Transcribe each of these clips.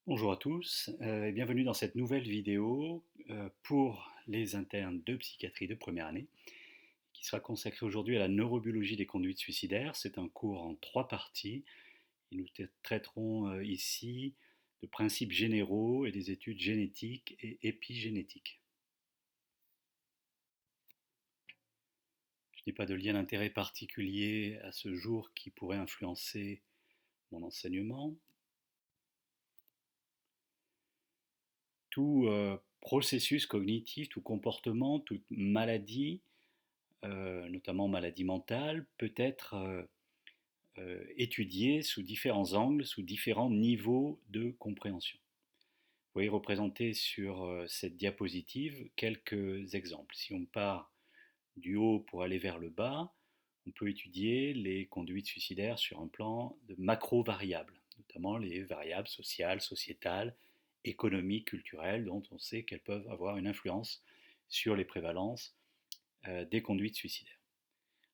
Bonjour à tous et bienvenue dans cette nouvelle vidéo pour les internes de psychiatrie de première année qui sera consacrée aujourd'hui à la neurobiologie des conduites suicidaires. C'est un cours en 3 parties et nous traiterons ici de principes généraux et des études génétiques et épigénétiques. Je n'ai pas de lien d'intérêt particulier à ce jour qui pourrait influencer mon enseignement. Tout processus cognitif, tout comportement, toute maladie, notamment maladie mentale, peut être étudié sous différents angles, sous différents niveaux de compréhension. Vous voyez représenté sur cette diapositive quelques exemples. Si on part du haut pour aller vers le bas, on peut étudier les conduites suicidaires sur un plan de macro-variables, notamment les variables sociales, sociétales, économiques, culturelles, dont on sait qu'elles peuvent avoir une influence sur les prévalences des conduites suicidaires.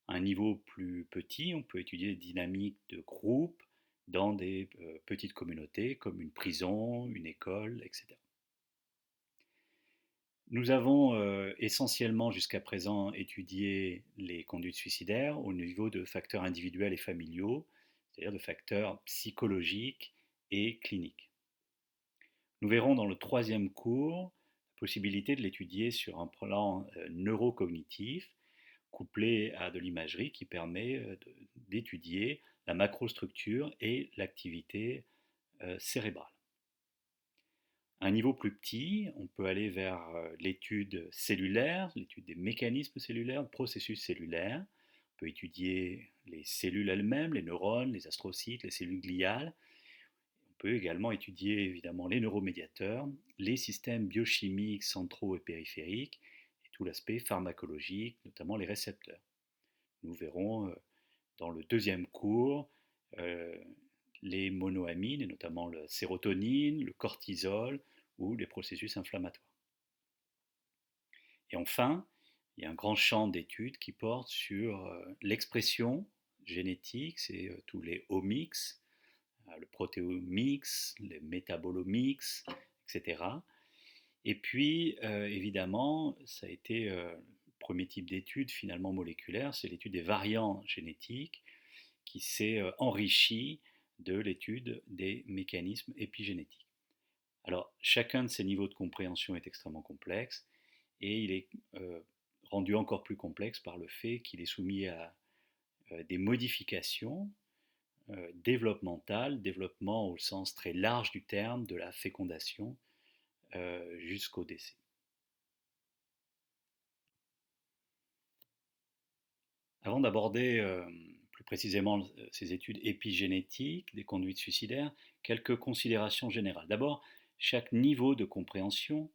À un niveau plus petit, on peut étudier les dynamiques de groupe dans des petites communautés comme une prison, une école, etc. Nous avons essentiellement jusqu'à présent étudié les conduites suicidaires au niveau de facteurs individuels et familiaux, c'est-à-dire de facteurs psychologiques et cliniques. Nous verrons dans le troisième cours la possibilité de l'étudier sur un plan neurocognitif, couplé à de l'imagerie qui permet d'étudier la macrostructure et l'activité cérébrale. À un niveau plus petit, on peut aller vers l'étude cellulaire, l'étude des mécanismes cellulaires, processus cellulaires. On peut étudier les cellules elles-mêmes, les neurones, les astrocytes, les cellules gliales. On peut également étudier évidemment les neuromédiateurs, les systèmes biochimiques centraux et périphériques, et tout l'aspect pharmacologique, notamment les récepteurs. Nous verrons dans le deuxième cours euh, les monoamines, et notamment la sérotonine, le cortisol ou les processus inflammatoires. Et enfin, il y a un grand champ d'études qui porte sur l'expression génétique, c'est tous les omics, le protéomics, les métabolomics, etc. Et puis, évidemment, ça a été le premier type d'étude finalement moléculaire, c'est l'étude des variants génétiques qui s'est enrichi de l'étude des mécanismes épigénétiques. Alors, chacun de ces niveaux de compréhension est extrêmement complexe et il est rendu encore plus complexe par le fait qu'il est soumis à des modifications développementales, développement au sens très large du terme, de la fécondation jusqu'au décès. Avant d'aborder plus précisément ces études épigénétiques des conduites suicidaires, quelques considérations générales. D'abord, chaque niveau de compréhension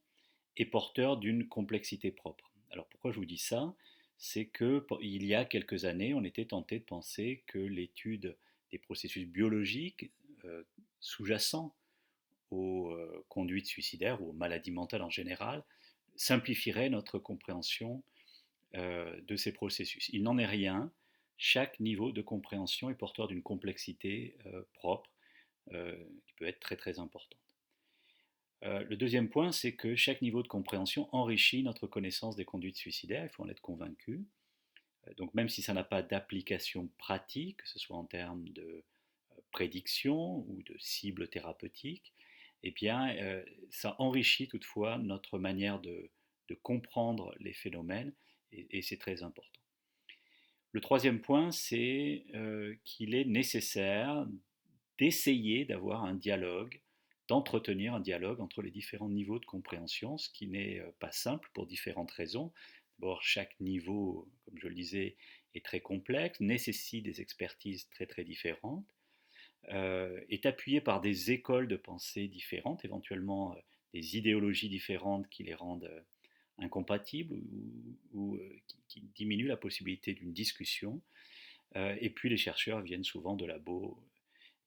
est porteur d'une complexité propre. Alors pourquoi je vous dis ça? C'est qu'il y a quelques années, on était tenté de penser que l'étude des processus biologiques sous-jacents aux conduites suicidaires ou aux maladies mentales en général simplifierait notre compréhension de ces processus. Il n'en est rien. Chaque niveau de compréhension est porteur d'une complexité propre qui peut être très très importante. Le deuxième point, c'est que chaque niveau de compréhension enrichit notre connaissance des conduites suicidaires, il faut en être convaincu. Donc même si ça n'a pas d'application pratique, que ce soit en termes de prédiction ou de cible thérapeutique, eh bien, ça enrichit toutefois notre manière de comprendre les phénomènes et c'est très important. Le troisième point, c'est qu'il est nécessaire d'essayer d'avoir un dialogue, d'entretenir un dialogue entre les différents niveaux de compréhension, ce qui n'est pas simple pour différentes raisons. D'abord, chaque niveau, comme je le disais, est très complexe, nécessite des expertises très très différentes, est appuyé par des écoles de pensée différentes, éventuellement des idéologies différentes qui les rendent incompatibles ou qui diminuent la possibilité d'une discussion. Et puis les chercheurs viennent souvent de labos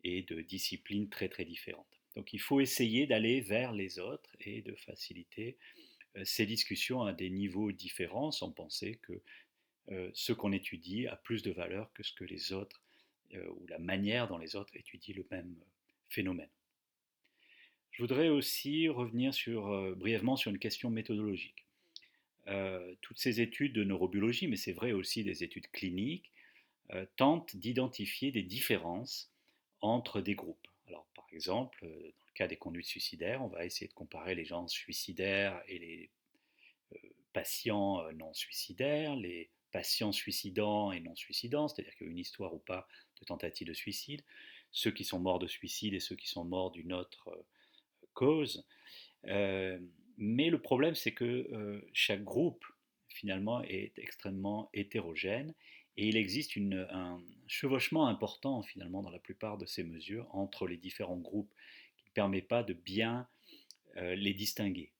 et de disciplines très très différentes. Donc il faut essayer d'aller vers les autres et de faciliter ces discussions à des niveaux différents sans penser que ce qu'on étudie a plus de valeur que ce que les autres ou la manière dont les autres étudient le même phénomène. Je voudrais aussi revenir brièvement sur une question méthodologique. Toutes ces études de neurobiologie, mais c'est vrai aussi des études cliniques, tentent d'identifier des différences entre des groupes. Alors, par exemple, dans le cas des conduites suicidaires, on va essayer de comparer les gens suicidaires et les patients non suicidaires, les patients suicidants et non suicidants, c'est-à-dire qu'il y a une histoire ou pas de tentative de suicide, ceux qui sont morts de suicide et ceux qui sont morts d'une autre cause. Euh, mais le problème, c'est que chaque groupe, finalement, est extrêmement hétérogène et il existe un chevauchement important, finalement, dans la plupart de ces mesures entre les différents groupes qui ne permet pas de bien les distinguer.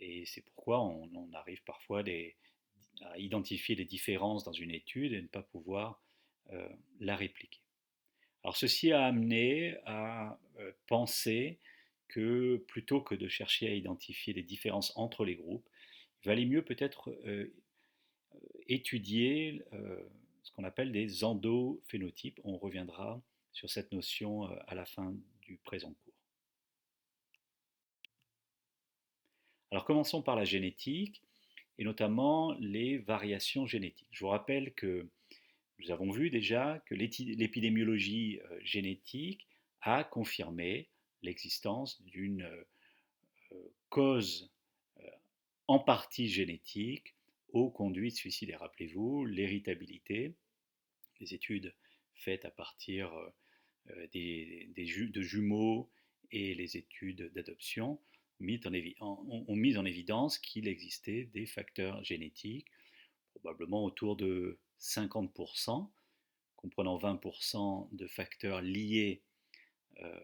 Et c'est pourquoi on arrive parfois à identifier des différences dans une étude et ne pas pouvoir la répliquer. Alors ceci a amené à penser que plutôt que de chercher à identifier les différences entre les groupes, il valait mieux peut-être étudier ce qu'on appelle des endophénotypes. On reviendra sur cette notion à la fin du présent cours. Alors commençons par la génétique et notamment les variations génétiques. Je vous rappelle que nous avons vu déjà que l'épidémiologie génétique a confirmé l'existence d'une cause en partie génétique aux conduites suicidaires. Rappelez-vous, l'héritabilité, les études faites à partir de jumeaux et les études d'adoption ont mis en évidence qu'il existait des facteurs génétiques, probablement autour de 50%, comprenant 20% de facteurs liés euh,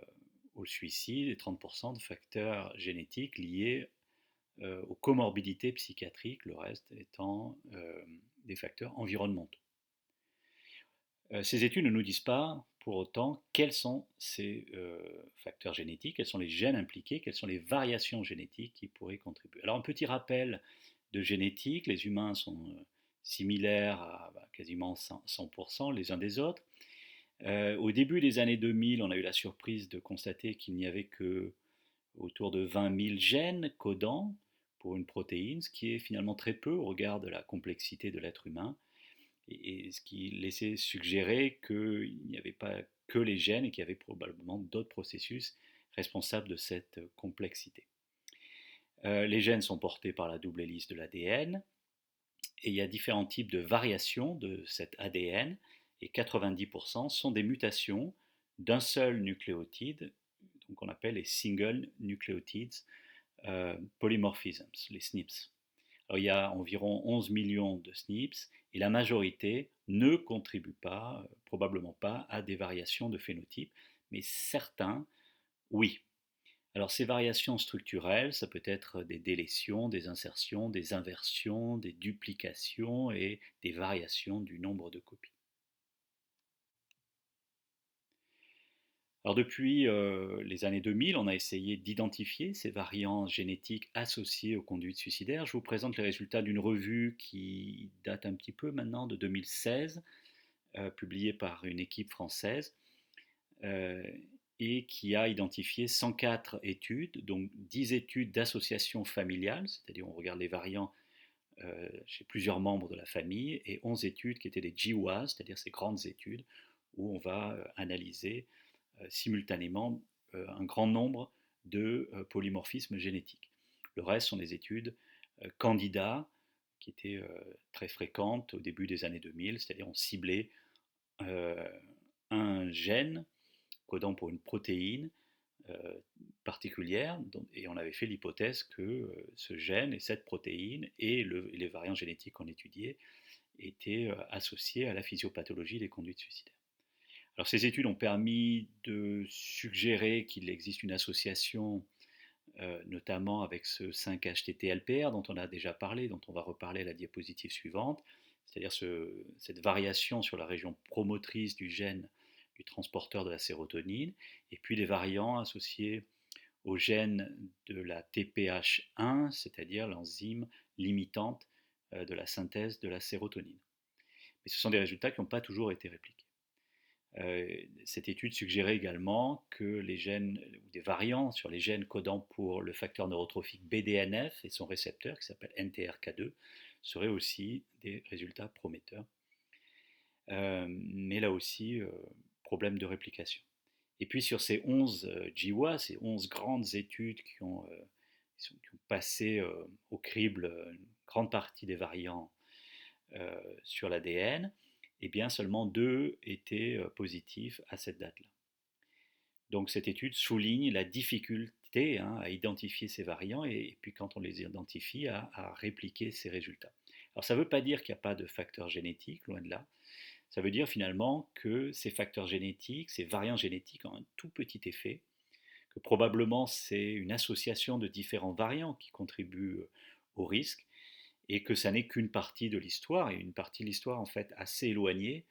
au suicide et 30% de facteurs génétiques liés aux comorbidités psychiatriques, le reste étant des facteurs environnementaux. Ces études ne nous disent pas pour autant quels sont ces facteurs génétiques, quels sont les gènes impliqués, quelles sont les variations génétiques qui pourraient contribuer. Alors un petit rappel de génétique, les humains sont similaires à quasiment 100% les uns des autres. Au début des années 2000, on a eu la surprise de constater qu'il n'y avait que autour de 20 000 gènes codants pour une protéine, ce qui est finalement très peu au regard de la complexité de l'être humain, et ce qui laissait suggérer qu'il n'y avait pas que les gènes et qu'il y avait probablement d'autres processus responsables de cette complexité. Les gènes sont portés par la double hélice de l'ADN, et il y a différents types de variations de cet ADN, et 90% sont des mutations d'un seul nucléotide, donc on appelle les single nucleotides polymorphisms, les SNPs. Alors, il y a environ 11 millions de SNPs et la majorité ne contribue pas, probablement pas, à des variations de phénotype, mais certains, oui. Alors ces variations structurelles, ça peut être des délétions, des insertions, des inversions, des duplications et des variations du nombre de copies. Alors depuis les années 2000, on a essayé d'identifier ces variants génétiques associés aux conduites suicidaires. Je vous présente les résultats d'une revue qui date un petit peu maintenant, de 2016, publiée par une équipe française, euh, et qui a identifié 104 études, donc 10 études d'association familiale, c'est-à-dire on regarde les variants chez plusieurs membres de la famille, et 11 études qui étaient des GWAS, c'est-à-dire ces grandes études où on va analyser simultanément un grand nombre de polymorphismes génétiques. Le reste sont des études candidats qui étaient très fréquentes au début des années 2000, c'est-à-dire on ciblait euh, un gène codant pour une protéine euh, particulière, et on avait fait l'hypothèse que ce gène et cette protéine et les variants génétiques qu'on étudiait étaient associés à la physiopathologie des conduites suicidaires. Alors ces études ont permis de suggérer qu'il existe une association, notamment avec ce 5-HTT-LPR dont on a déjà parlé, dont on va reparler à la diapositive suivante, c'est-à-dire cette variation sur la région promotrice du gène du transporteur de la sérotonine, et puis des variants associés au gène de la TPH1, c'est-à-dire l'enzyme limitante de la synthèse de la sérotonine. Mais ce sont des résultats qui n'ont pas toujours été répliqués. Cette étude suggérait également que les gènes ou des variants sur les gènes codant pour le facteur neurotrophique BDNF et son récepteur qui s'appelle NTRK2 seraient aussi des résultats prometteurs. Mais là aussi, problème de réplication. Et puis sur ces 11 GWAS, ces 11 grandes études qui ont passé au crible une grande partie des variants sur l'ADN, eh bien seulement 2 étaient positifs à cette date-là. Donc cette étude souligne la difficulté à identifier ces variants et puis quand on les identifie à répliquer ces résultats. Alors ça ne veut pas dire qu'il n'y a pas de facteurs génétiques, loin de là. Ça veut dire finalement que ces facteurs génétiques, ces variants génétiques ont un tout petit effet, que probablement c'est une association de différents variants qui contribuent au risque, et que ça n'est qu'une partie de l'histoire, et une partie de l'histoire en fait assez éloignée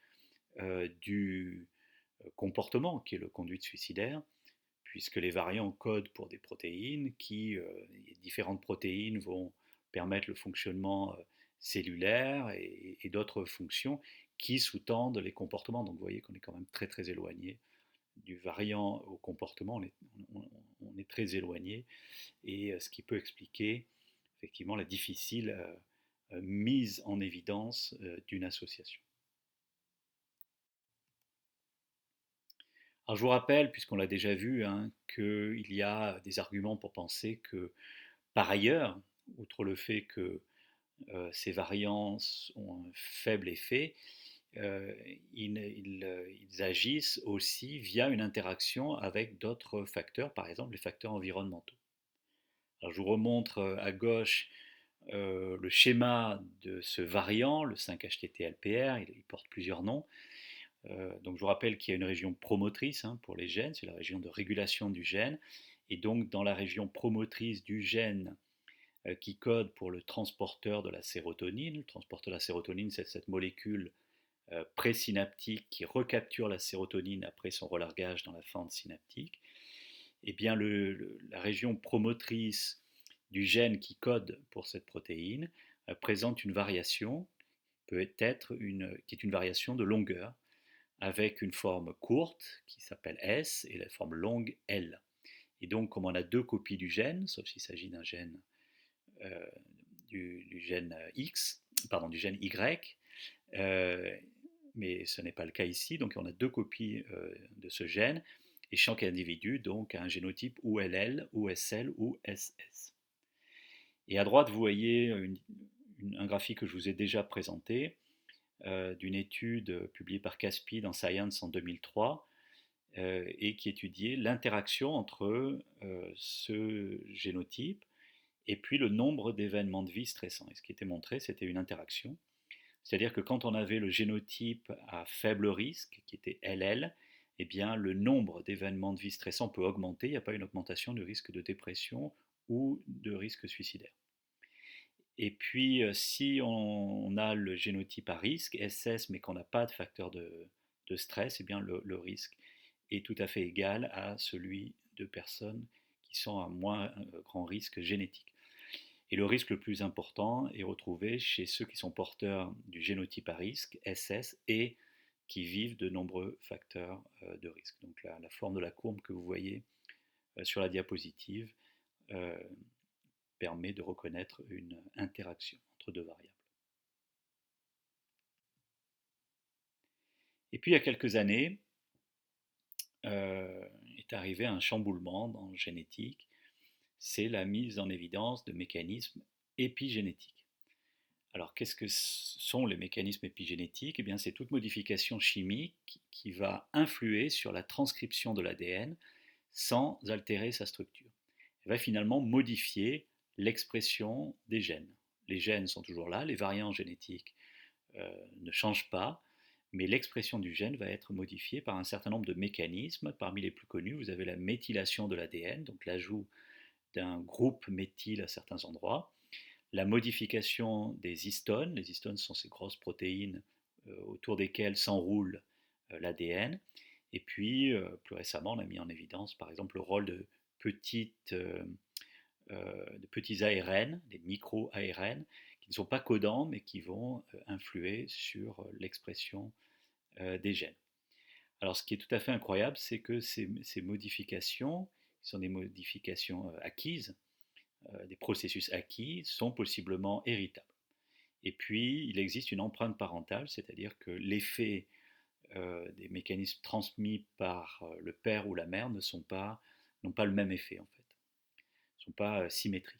du comportement qui est le conduite suicidaire, puisque les variants codent pour des protéines différentes protéines vont permettre le fonctionnement cellulaire et d'autres fonctions qui sous-tendent les comportements. Donc vous voyez qu'on est quand même très très éloigné du variant au comportement, on est très éloigné, et ce qui peut expliquer effectivement la difficile mise en évidence d'une association. Alors je vous rappelle, puisqu'on l'a déjà vu, qu'il y a des arguments pour penser que par ailleurs, outre le fait que ces variants ont un faible effet, euh, ils agissent aussi via une interaction avec d'autres facteurs, par exemple les facteurs environnementaux. Alors je vous remontre à gauche le schéma de ce variant, le 5-HTT-LPR, il porte plusieurs noms. Donc je vous rappelle qu'il y a une région promotrice pour les gènes, c'est la région de régulation du gène. Et donc dans la région promotrice du gène qui code pour le transporteur de la sérotonine, le transporteur de la sérotonine, c'est cette molécule présynaptique qui recapture la sérotonine après son relargage dans la fente synaptique. Et bien la région promotrice du gène qui code pour cette protéine présente une variation, qui est une variation de longueur, avec une forme courte qui s'appelle S et la forme longue L. Et donc, comme on a 2 copies du gène, sauf s'il s'agit d'un gène euh, du gène X, pardon, du gène Y, euh, mais ce n'est pas le cas ici, donc on a 2 copies de ce gène, et chaque individu donc a un génotype ou LL, ou SL, ou SS. Et à droite, vous voyez un graphique que je vous ai déjà présenté, d'une étude publiée par Caspi dans Science en 2003, et qui étudiait l'interaction entre ce génotype et puis le nombre d'événements de vie stressants. Et ce qui était montré, c'était une interaction. C'est-à-dire que quand on avait le génotype à faible risque, qui était LL, eh bien, le nombre d'événements de vie stressants peut augmenter, il n'y a pas une augmentation du risque de dépression ou de risque suicidaire. Et puis, si on a le génotype à risque, SS, mais qu'on n'a pas de facteur de stress, eh bien, le risque est tout à fait égal à celui de personnes qui sont à moins grand risque génétique. Et le risque le plus important est retrouvé chez ceux qui sont porteurs du génotype à risque, SS, et qui vivent de nombreux facteurs de risque. Donc la forme de la courbe que vous voyez sur la diapositive euh, permet de reconnaître une interaction entre 2 variables. Et puis il y a quelques années, est arrivé un chamboulement dans la génétique, c'est la mise en évidence de mécanismes épigénétiques. Alors qu'est-ce que sont les mécanismes épigénétiques? Eh bien c'est toute modification chimique qui va influer sur la transcription de l'ADN sans altérer sa structure. Elle va finalement modifier l'expression des gènes. Les gènes sont toujours là, les variants génétiques ne changent pas, mais l'expression du gène va être modifiée par un certain nombre de mécanismes. Parmi les plus connus, vous avez la méthylation de l'ADN, donc l'ajout d'un groupe méthyle à certains endroits, la modification des histones. Les histones sont ces grosses protéines autour desquelles s'enroule l'ADN. Et puis, plus récemment, on a mis en évidence, par exemple, le rôle de petits ARN, des micro-ARN, qui ne sont pas codants, mais qui vont influer sur l'expression des gènes. Alors ce qui est tout à fait incroyable, c'est que ces modifications, qui sont des modifications acquises, des processus acquis, sont possiblement héritables. Et puis, il existe une empreinte parentale, c'est-à-dire que l'effet des mécanismes transmis par le père ou la mère n'ont pas le même effet en fait, ne sont pas symétriques.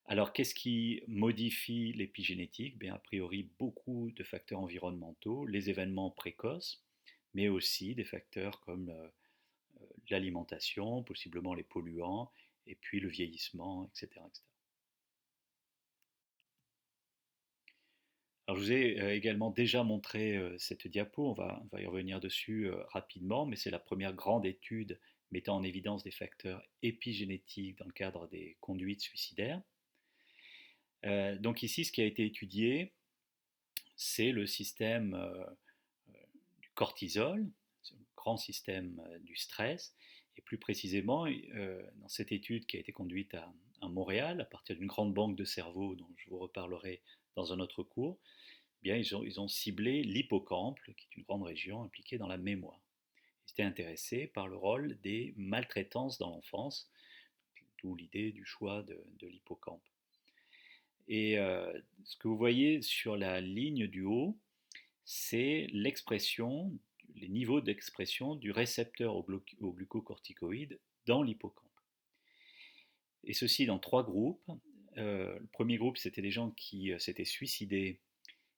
Alors qu'est-ce qui modifie l'épigénétique? Bien, a priori, beaucoup de facteurs environnementaux, les événements précoces, mais aussi des facteurs comme l'alimentation, possiblement les polluants, et puis le vieillissement, etc. etc. Alors je vous ai également déjà montré cette diapo, on va y revenir dessus rapidement, mais c'est la première grande étude mettant en évidence des facteurs épigénétiques dans le cadre des conduites suicidaires. Donc ici, ce qui a été étudié, c'est le système du cortisol, le grand système du stress, et plus précisément, dans cette étude qui a été conduite à Montréal, à partir d'une grande banque de cerveau dont je vous reparlerai dans un autre cours, eh bien, ils ont ciblé l'hippocampe, qui est une grande région impliquée dans la mémoire. Ils étaient intéressés par le rôle des maltraitances dans l'enfance, d'où l'idée du choix de l'hippocampe. Et ce que vous voyez sur la ligne du haut, c'est l'expression, les niveaux d'expression du récepteur au glucocorticoïde dans l'hippocampe. Et ceci dans trois groupes. Le premier groupe, c'était des gens qui s'étaient suicidés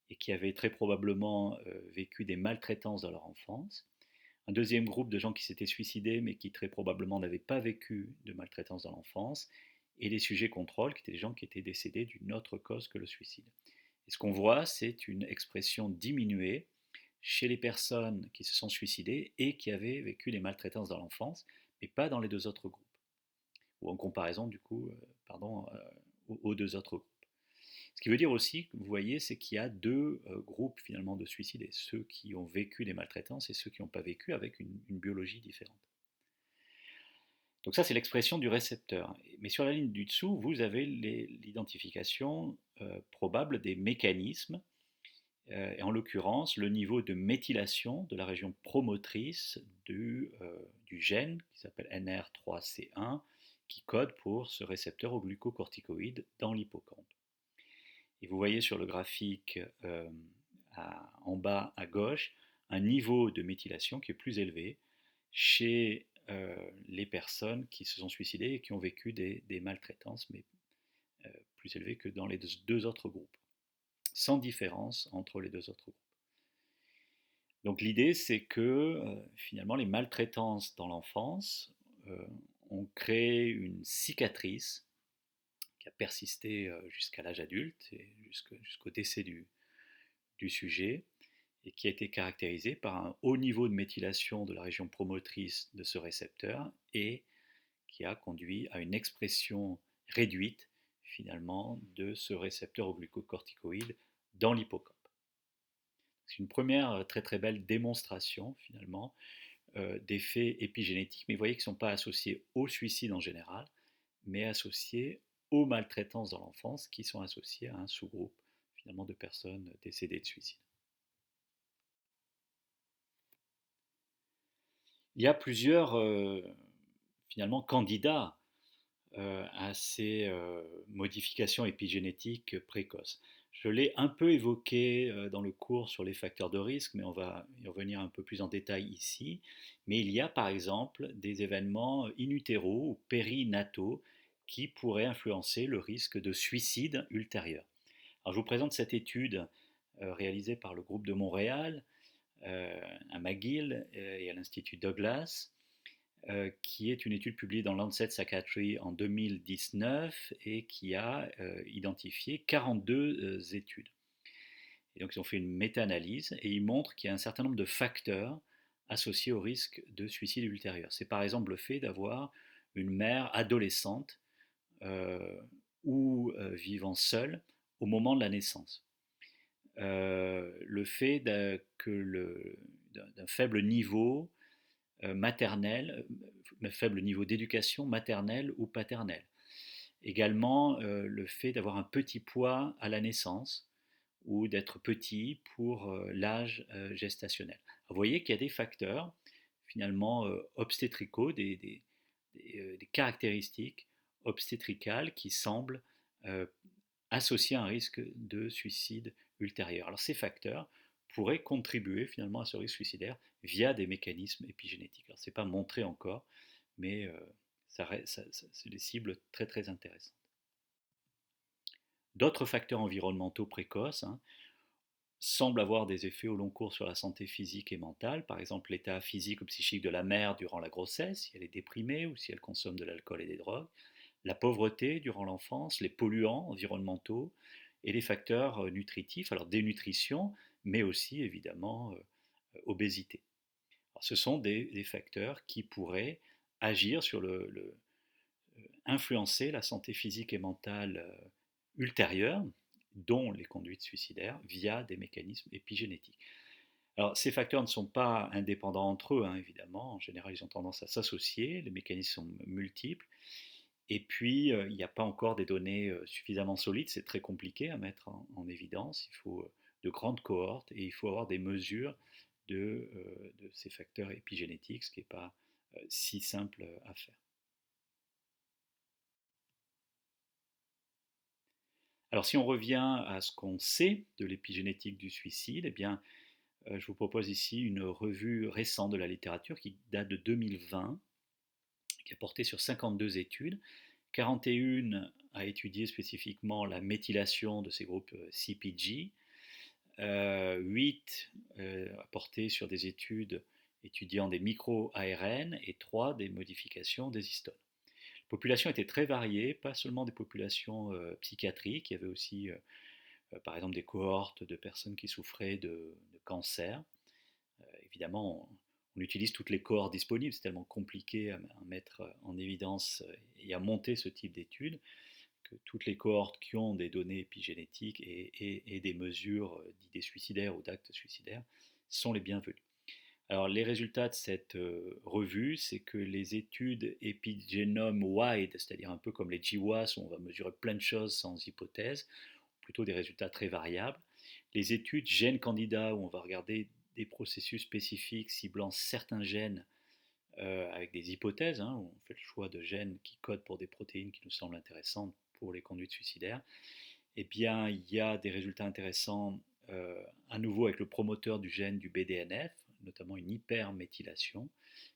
et qui avaient très probablement vécu des maltraitances dans leur enfance. Un deuxième groupe de gens qui s'étaient suicidés mais qui très probablement n'avaient pas vécu de maltraitance dans l'enfance. Et les sujets contrôle, qui étaient des gens qui étaient décédés d'une autre cause que le suicide. Et ce qu'on voit, c'est une expression diminuée chez les personnes qui se sont suicidées et qui avaient vécu des maltraitances dans l'enfance, mais pas dans les deux autres groupes, ou en comparaison du coup, aux deux autres groupes. Ce qui veut dire aussi, vous voyez, c'est qu'il y a deux groupes finalement de suicidés, ceux qui ont vécu des maltraitances et ceux qui n'ont pas vécu, avec une biologie différente. Donc ça, c'est l'expression du récepteur. Mais sur la ligne du dessous, vous avez l'identification probable des mécanismes, et en l'occurrence le niveau de méthylation de la région promotrice du gène qui s'appelle NR3C1, qui code pour ce récepteur au glucocorticoïde dans l'hippocampe. Et vous voyez sur le graphique en bas à gauche un niveau de méthylation qui est plus élevé chez les personnes qui se sont suicidées et qui ont vécu des maltraitances, mais plus élevé que dans les deux autres groupes, sans différence entre les deux autres groupes. Donc l'idée, c'est que finalement les maltraitances dans l'enfance ont créé une cicatrice qui a persisté jusqu'à l'âge adulte et jusqu'au décès du sujet, et qui a été caractérisée par un haut niveau de méthylation de la région promotrice de ce récepteur et qui a conduit à une expression réduite finalement de ce récepteur au glucocorticoïde dans l'hippocampe. C'est une première très très belle démonstration finalement d'effets épigénétiques, mais vous voyez qu'ils ne sont pas associés au suicide en général, mais associés aux maltraitances dans l'enfance qui sont associées à un sous-groupe finalement de personnes décédées de suicide. Il y a plusieurs finalement candidats à ces modifications épigénétiques précoces. Je l'ai un peu évoqué dans le cours sur les facteurs de risque, mais on va y revenir un peu plus en détail ici. Mais il y a par exemple des événements in utero ou périnataux qui pourraient influencer le risque de suicide ultérieur. Alors je vous présente cette étude réalisée par le groupe de Montréal, à McGill et à l'Institut Douglas, qui est une étude publiée dans Lancet Psychiatry en 2019 et qui a identifié 42 études. Et donc ils ont fait une méta-analyse et ils montrent qu'il y a un certain nombre de facteurs associés au risque de suicide ultérieur. C'est par exemple le fait d'avoir une mère adolescente ou vivant seule au moment de la naissance. Le fait d'un faible niveau maternel, faible niveau d'éducation maternelle ou paternelle. Également le fait d'avoir un petit poids à la naissance ou d'être petit pour l'âge gestationnel. Vous voyez qu'il y a des facteurs finalement obstétricaux, des caractéristiques obstétricales qui semblent euh, associées à un risque de suicide ultérieur. Alors ces facteurs pourraient contribuer finalement à ce risque suicidaire via des mécanismes épigénétiques. Alors ce n'est pas montré encore, mais c'est des cibles très très intéressantes. D'autres facteurs environnementaux précoces semblent avoir des effets au long cours sur la santé physique et mentale, par exemple l'état physique ou psychique de la mère durant la grossesse, si elle est déprimée ou si elle consomme de l'alcool et des drogues, la pauvreté durant l'enfance, les polluants environnementaux et les facteurs nutritifs, alors dénutrition, mais aussi évidemment obésité. Alors, ce sont des facteurs qui pourraient agir sur influencer la santé physique et mentale ultérieure, dont les conduites suicidaires, via des mécanismes épigénétiques. Alors, ces facteurs ne sont pas indépendants entre eux, évidemment. En général, ils ont tendance à s'associer. Les mécanismes sont multiples. Et puis, il n'y a pas encore des données suffisamment solides. C'est très compliqué à mettre en évidence. Il faut de grandes cohortes et il faut avoir des mesures de ces facteurs épigénétiques, ce qui n'est pas si simple à faire. Alors, si on revient à ce qu'on sait de l'épigénétique du suicide, eh bien, je vous propose ici une revue récente de la littérature qui date de 2020, qui a porté sur 52 études. 41 a étudié spécifiquement la méthylation de ces groupes CpG, 8 a porté sur des études étudiant des micro-ARN et 3 des modifications des histones. La population était très variée, pas seulement des populations psychiatriques, il y avait aussi par exemple des cohortes de personnes qui souffraient de cancer. Évidemment, on utilise toutes les cohortes disponibles, c'est tellement compliqué à mettre en évidence et à monter ce type d'études que toutes les cohortes qui ont des données épigénétiques et des mesures d'idées suicidaires ou d'actes suicidaires sont les bienvenues. Alors les résultats de cette revue, c'est que les études épigénome-wide, c'est-à-dire un peu comme les GWAS où on va mesurer plein de choses sans hypothèse, plutôt des résultats très variables. Les études gènes candidats où on va regarder des processus spécifiques ciblant certains gènes avec des hypothèses, où on fait le choix de gènes qui codent pour des protéines qui nous semblent intéressantes pour les conduites suicidaires, eh bien, il y a des résultats intéressants à nouveau avec le promoteur du gène du BDNF, notamment une hyperméthylation,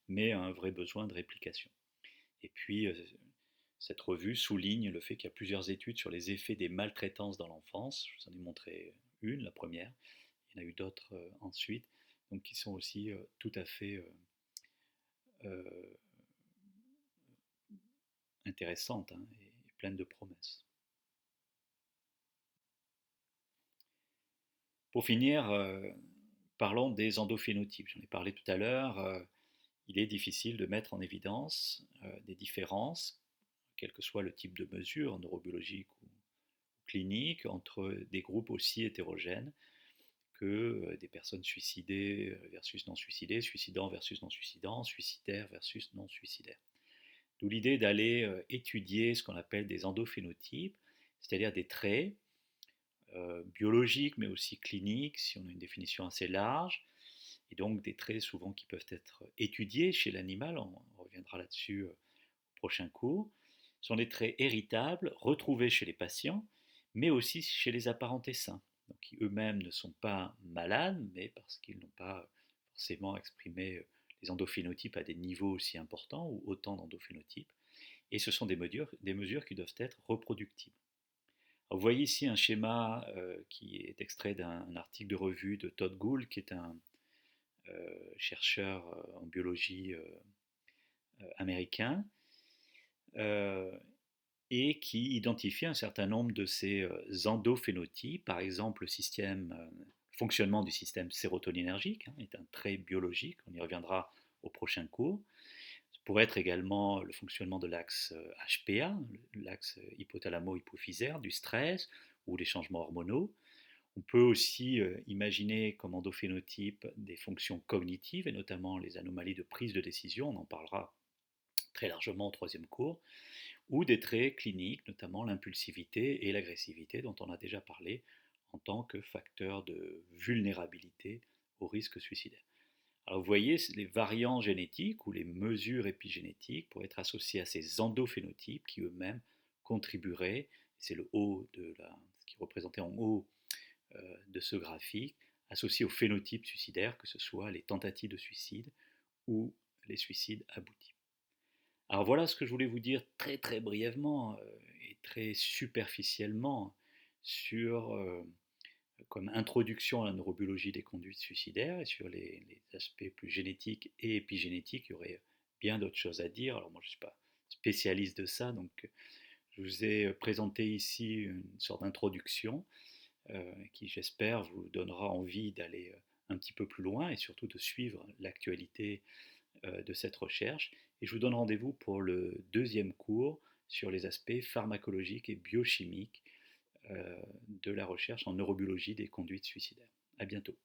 mais un vrai besoin de réplication. Et puis, cette revue souligne le fait qu'il y a plusieurs études sur les effets des maltraitances dans l'enfance. Je vous en ai montré une, la première. Il y en a eu d'autres ensuite, donc qui sont aussi tout à fait euh, intéressantes et pleines de promesses. Pour finir, parlons des endophénotypes. J'en ai parlé tout à l'heure. Il est difficile de mettre en évidence des différences, quel que soit le type de mesure, neurobiologique ou clinique, entre des groupes aussi hétérogènes que des personnes suicidées versus non suicidées, suicidants versus non suicidants, suicidaires versus non suicidaires. D'où l'idée d'aller étudier ce qu'on appelle des endophénotypes, c'est-à-dire des traits biologiques mais aussi cliniques, si on a une définition assez large, et donc des traits souvent qui peuvent être étudiés chez l'animal, on reviendra là-dessus au prochain cours, sont des traits héritables retrouvés chez les patients, mais aussi chez les apparentés sains, donc qui eux-mêmes ne sont pas malades, mais parce qu'ils n'ont pas forcément exprimé les endophénotypes à des niveaux aussi importants ou autant d'endophénotypes, et ce sont des mesures qui doivent être reproductibles. Alors, vous voyez ici un schéma qui est extrait d'un article de revue de Todd Gould, qui est un chercheur en biologie américain, et qui identifie un certain nombre de ces endophénotypes, par exemple le fonctionnement du système sérotoninergique est un trait biologique, on y reviendra au prochain cours. Ça pourrait être également le fonctionnement de l'axe HPA, l'axe hypothalamo-hypophysaire, du stress ou des changements hormonaux. On peut aussi imaginer comme endophénotype des fonctions cognitives et notamment les anomalies de prise de décision, on en parlera très largement au troisième cours, ou des traits cliniques, notamment l'impulsivité et l'agressivité dont on a déjà parlé en tant que facteur de vulnérabilité au risque suicidaire. Alors vous voyez, les variants génétiques ou les mesures épigénétiques pourraient être associées à ces endophénotypes qui eux-mêmes contribueraient, c'est le haut ce qui est représenté en haut de ce graphique, associés au phénotype suicidaire, que ce soit les tentatives de suicide ou les suicides aboutis. Alors voilà ce que je voulais vous dire très très brièvement et très superficiellement sur comme introduction à la neurobiologie des conduites suicidaires et sur les aspects plus génétiques et épigénétiques. Il y aurait bien d'autres choses à dire. Alors moi je ne suis pas spécialiste de ça, donc je vous ai présenté ici une sorte d'introduction qui j'espère vous donnera envie d'aller un petit peu plus loin et surtout de suivre l'actualité de cette recherche. Et je vous donne rendez-vous pour le deuxième cours sur les aspects pharmacologiques et biochimiques de la recherche en neurobiologie des conduites suicidaires. À bientôt.